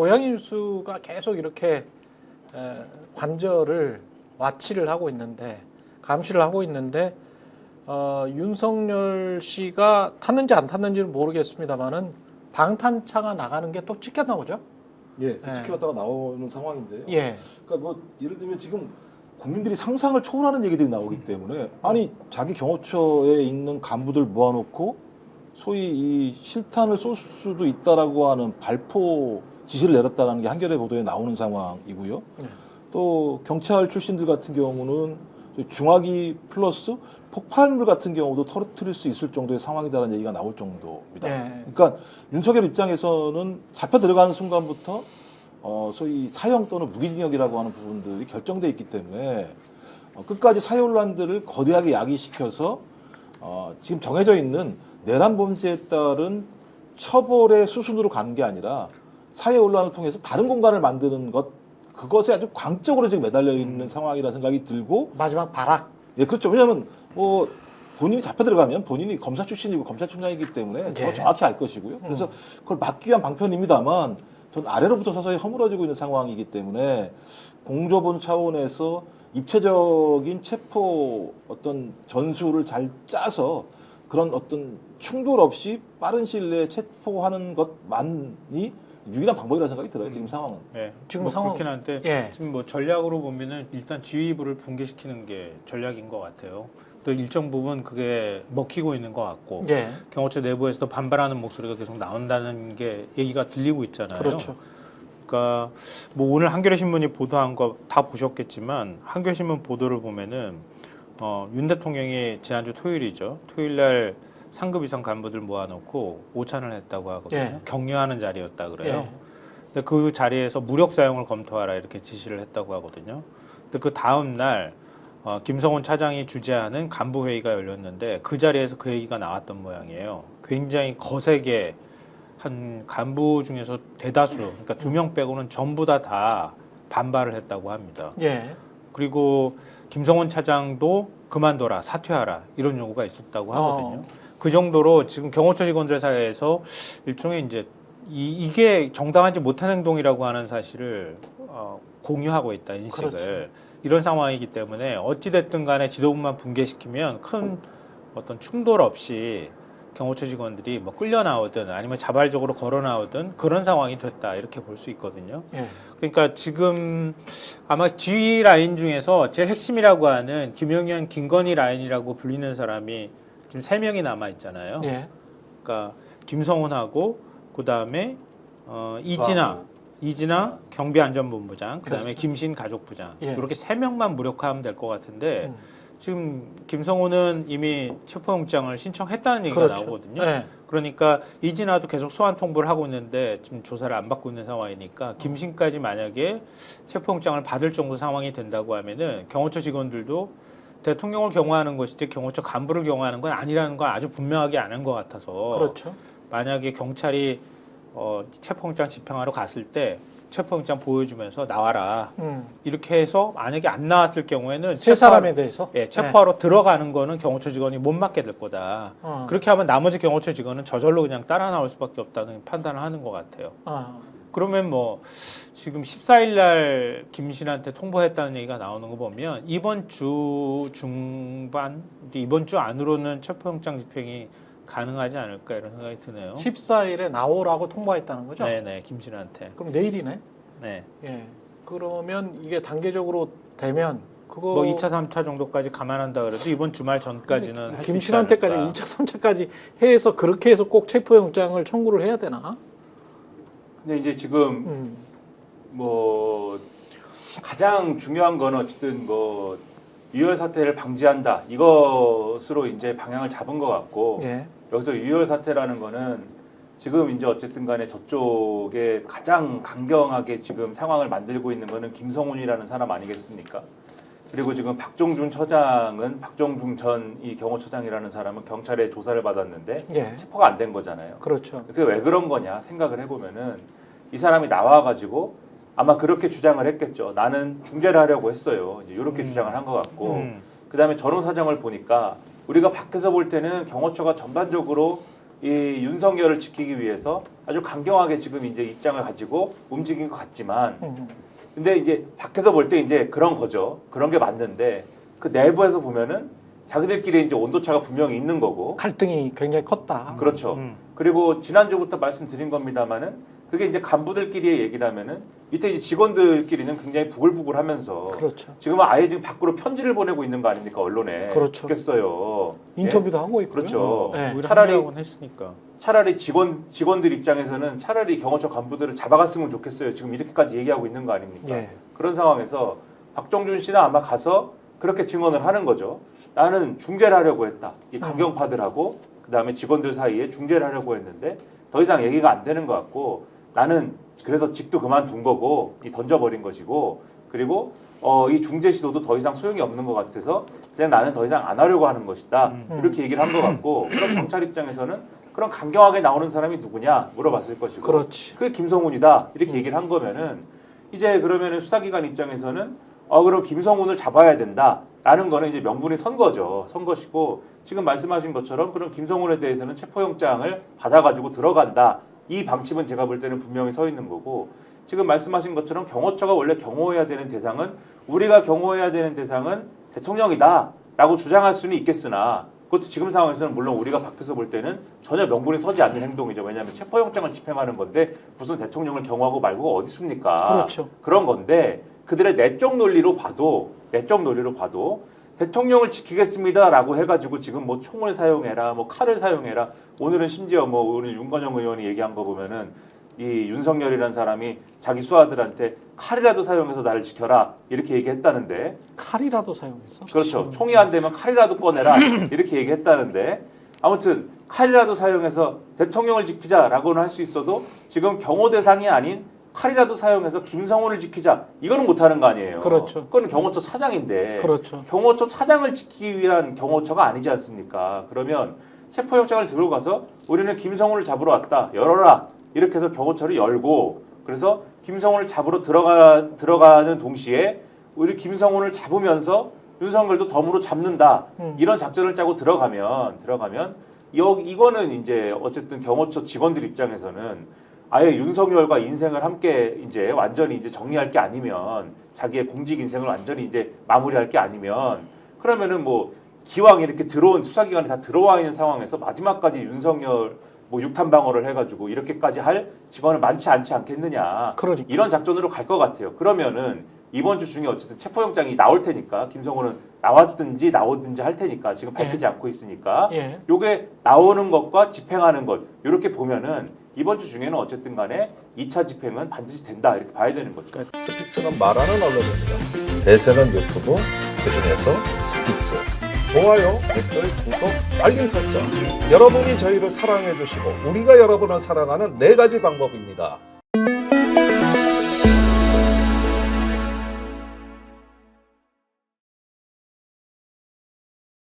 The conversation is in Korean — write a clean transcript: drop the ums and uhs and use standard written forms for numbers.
고양이 뉴스가 계속 이렇게 관절을 와치를 하고 있는데 감시를 하고 있는데 윤석열 씨가 탔는지 안 탔는지는 모르겠습니다만은 방탄차가 나가는 게 또 찍혀 나오죠? 예, 찍혀갔다가 나오는 상황인데요. 예. 그러니까 뭐 예를 들면 지금 국민들이 상상을 초월하는 얘기들이 나오기 때문에 아니 자기 경호처에 있는 간부들 모아놓고 소위 이 실탄을 쏠 수도 있다라고 하는 발포 지시를 내렸다라는 게 한겨레 보도에 나오는 상황이고요. 또 경찰 출신들 같은 경우는 중화기 플러스 폭발물 같은 경우도 터뜨릴 수 있을 정도의 상황이다라는 얘기가 나올 정도입니다. 그러니까 윤석열 입장에서는 잡혀 들어가는 순간부터 소위 사형 또는 무기징역이라고 하는 부분들이 결정돼 있기 때문에 끝까지 사회혼란들을 거대하게 야기시켜서 지금 정해져 있는 내란 범죄에 따른 처벌의 수순으로 가는 게 아니라 사회혼란을 통해서 다른 공간을 만드는 것, 그것에 아주 광적으로 지금 매달려 있는 상황이라는 생각이 들고 마지막 발악. 예, 그렇죠. 왜냐하면 뭐 본인이 잡혀 들어가면 본인이 검사 출신이고 검찰총장이기 때문에 더 정확히 알 것이고요. 그래서 그걸 막기 위한 방편입니다만 전 아래로부터 서서히 허물어지고 있는 상황이기 때문에 공조본 차원에서 입체적인 체포 어떤 전술을 잘 짜서 그런 어떤 충돌 없이 빠른 시일 내에 체포하는 것만이 유일한 방법이라는 생각이 들어요. 지금 상황은. 네. 지금 뭐 상황 그렇긴 한데 지금 뭐 전략으로 보면은 일단 지휘부를 붕괴시키는 게 전략인 것 같아요. 또 일정 부분 그게 먹히고 있는 것 같고 경호처 내부에서도 반발하는 목소리가 계속 나온다는 게 얘기가 들리고 있잖아요. 그렇죠. 그러니까 뭐 오늘 한겨레 신문이 보도한 거 다 보셨겠지만 한겨레 신문 보도를 보면은 윤 대통령이 지난주 토요일이죠. 토요일날 상급 이상 간부들 모아놓고 오찬을 했다고 하거든요. 격려하는 자리였다 그래요. 근데 그 자리에서 무력 사용을 검토하라 이렇게 지시를 했다고 하거든요. 근데 그 다음 날 김성훈 차장이 주재하는 간부 회의가 열렸는데 그 자리에서 그 얘기가 나왔던 모양이에요. 굉장히 거세게 한 간부 중에서 대다수, 그러니까 2명 빼고는 전부 다 반발을 했다고 합니다. 그리고 김성훈 차장도 그만둬라, 사퇴하라 이런 요구가 있었다고 하거든요. 그 정도로 지금 경호처 직원들 사이에서 일종의 이제 이게 정당하지 못한 행동이라고 하는 사실을 공유하고 있다, 인식을. 이런 상황이기 때문에 어찌됐든 간에 지도부만 붕괴시키면 큰 어떤 충돌 없이 경호처 직원들이 뭐 끌려 나오든 아니면 자발적으로 걸어 나오든 그런 상황이 됐다 이렇게 볼 수 있거든요. 그러니까 지금 아마 지휘 라인 중에서 제일 핵심이라고 하는 김용현, 김건희 라인이라고 불리는 사람이 지금 3명이 남아 있잖아요. 그러니까 김성훈하고 그 다음에 이진아 경비안전본부장, 그다음에 김신 가족부장 이렇게 3명만 무력화하면 될 것 같은데 지금 김성훈은 이미 체포영장을 신청했다는 얘기가 나오거든요. 그러니까 이진아도 계속 소환 통보를 하고 있는데 지금 조사를 안 받고 있는 상황이니까 김신까지 만약에 체포영장을 받을 정도 상황이 된다고 하면은 경호처 직원들도 대통령을 경호하는 것이지 경호처 간부를 경호하는 건 아니라는 걸 아주 분명하게 아는 것 같아서 만약에 경찰이 체포영장 집행하러 갔을 때 체포영장 보여주면서 나와라 이렇게 해서 만약에 안 나왔을 경우에는 세 사람에 대해서 체포하러 들어가는 거는 경호처 직원이 못 맡게 될 거다. 그렇게 하면 나머지 경호처 직원은 저절로 그냥 따라 나올 수밖에 없다는 판단을 하는 것 같아요. 그러면 뭐 지금 14일 날 김신한테 통보했다는 얘기가 나오는 거 보면 이번 주 중반, 이번 주 안으로는 체포영장 집행이 가능하지 않을까 이런 생각이 드네요. 14일에 나오라고 통보했다는 거죠? 네네, 김신한테. 그럼 내일이네? 네. 그러면 이게 단계적으로 되면 그거 뭐 2차, 3차 정도까지 감안한다 그래도 이번 주말 전까지는 할 수 있지 김신한테까지 않을까. 2차, 3차까지 해서 그렇게 해서 꼭 체포영장을 청구를 해야 되나? 근데 이제 지금 뭐 가장 중요한 건 어쨌든 뭐 유혈 사태를 방지한다 이것으로 이제 방향을 잡은 것 같고 여기서 유혈 사태라는 거는 지금 이제 어쨌든 간에 저쪽에 가장 강경하게 지금 상황을 만들고 있는 거는 김성훈이라는 사람 아니겠습니까? 그리고 지금 박종준 처장은 박종준 전 이 경호처장이라는 사람은 경찰에 조사를 받았는데 체포가 안 된 거잖아요. 그렇죠. 그게 왜 그런 거냐 생각을 해보면은 이 사람이 나와가지고 아마 그렇게 주장을 했겠죠. 나는 중재를 하려고 했어요. 이제 이렇게 주장을 한 것 같고, 그 다음에 전후 사정을 보니까 우리가 밖에서 볼 때는 경호처가 전반적으로 이 윤석열을 지키기 위해서 아주 강경하게 지금 이제 입장을 가지고 움직인 것 같지만 근데 이제 밖에서 볼 때 이제 그런 거죠. 그런 게 맞는데 그 내부에서 보면은 자기들끼리 이제 온도차가 분명히 있는 거고 갈등이 굉장히 컸다. 그렇죠. 그리고 지난주부터 말씀드린 겁니다만은 그게 이제 간부들끼리의 얘기라면은 밑에 이제 직원들끼리는 굉장히 부글부글하면서 그렇죠. 지금은 아예 지금 밖으로 편지를 보내고 있는 거 아닙니까 언론에. 그렇죠. 좋겠어요. 인터뷰도 하고 있고요. 그렇죠. 네. 오히려 차라리- 합리화는 했으니까. 차라리 직원들 입장에서는 차라리 경호처 간부들을 잡아갔으면 좋겠어요. 지금 이렇게까지 얘기하고 있는 거 아닙니까? 예. 그런 상황에서 박정준 씨는 아마 가서 그렇게 증언을 하는 거죠. 나는 중재를 하려고 했다. 이 강경파들하고 그다음에 직원들 사이에 중재를 하려고 했는데 더 이상 얘기가 안 되는 것 같고 나는 그래서 직도 그만둔 거고 이 던져버린 것이고 그리고 이 중재 시도도 더 이상 소용이 없는 것 같아서 그냥 나는 더 이상 안 하려고 하는 것이다. 이렇게 얘기를 한 것 같고 그럼 경찰 입장에서는 그럼 강경하게 나오는 사람이 누구냐 물어봤을 것이고 그렇지. 그게 김성훈이다 이렇게 얘기를 한 거면은 이제 그러면은 수사기관 입장에서는 그럼 김성훈을 잡아야 된다라는 거는 이제 명분이 선 거죠. 선 것이고 지금 말씀하신 것처럼 그럼 김성훈에 대해서는 체포영장을 받아가지고 들어간다. 이 방침은 제가 볼 때는 분명히 서 있는 거고 지금 말씀하신 것처럼 경호처가 원래 경호해야 되는 대상은 우리가 경호해야 되는 대상은 대통령이다라고 주장할 수는 있겠으나 그것도 지금 상황에서는 물론 우리가 밖에서 볼 때는 전혀 명분이 서지 않는 행동이죠. 왜냐하면 체포영장을 집행하는 건데 무슨 대통령을 경호하고 말고가 어디 있습니까? 그렇죠. 그런 건데 그들의 내적 논리로 봐도 대통령을 지키겠습니다라고 해가지고 지금 뭐 총을 사용해라, 뭐 칼을 사용해라. 오늘은 심지어 뭐 오늘 윤건영 의원이 얘기한 거 보면은 이 윤석열이라는 사람이 자기 수하들한테 칼이라도 사용해서 나를 지켜라 이렇게 얘기했다는데 칼이라도 사용해서. 그렇죠. 총이 안 되면 칼이라도 꺼내라 이렇게 얘기했다는데 아무튼 칼이라도 사용해서 대통령을 지키자라고는 할 수 있어도 지금 경호 대상이 아닌 칼이라도 사용해서 김성훈을 지키자 이거는 못하는 거 아니에요. 그렇죠. 그건 경호처 차장인데 그렇죠. 경호처 차장을 지키기 위한 경호처가 아니지 않습니까? 그러면 체포영장을 들고 가서 우리는 김성훈을 잡으러 왔다. 열어라. 이렇게 해서 경호처를 열고 그래서 김성훈을 잡으러 들어가는 동시에 우리 김성훈을 잡으면서 윤석열도 덤으로 잡는다. 이런 작전을 짜고 들어가면 이거는 이제 어쨌든 경호처 직원들 입장에서는 아예 윤석열과 인생을 함께 이제 완전히 이제 정리할 게 아니면 자기의 공직 인생을 완전히 이제 마무리할 게 아니면 그러면은 뭐 기왕 이렇게 들어온 수사기관이 다 들어와 있는 상황에서 마지막까지 윤석열 뭐 육탄 방어를 해가지고 이렇게까지 할 직원은 많지 않지 않겠느냐. 그러니까. 이런 작전으로 갈 것 같아요. 그러면은 이번 주 중에 어쨌든 체포영장이 나올 테니까 김성훈은 나오든지 할 테니까 지금 밝히지 않고 있으니까 예. 요게 나오는 것과 집행하는 것 이렇게 보면은 이번 주 중에는 어쨌든 간에 2차 집행은 반드시 된다 이렇게 봐야 되는 거죠. 스픽스는 말하는 언론입니다. 대세는 유튜브, 그중에서 스픽스. 좋아요, 댓글, 구독, 알림 설정. 여러분이 저희를 사랑해 주시고 우리가 여러분을 사랑하는 4가지 방법입니다.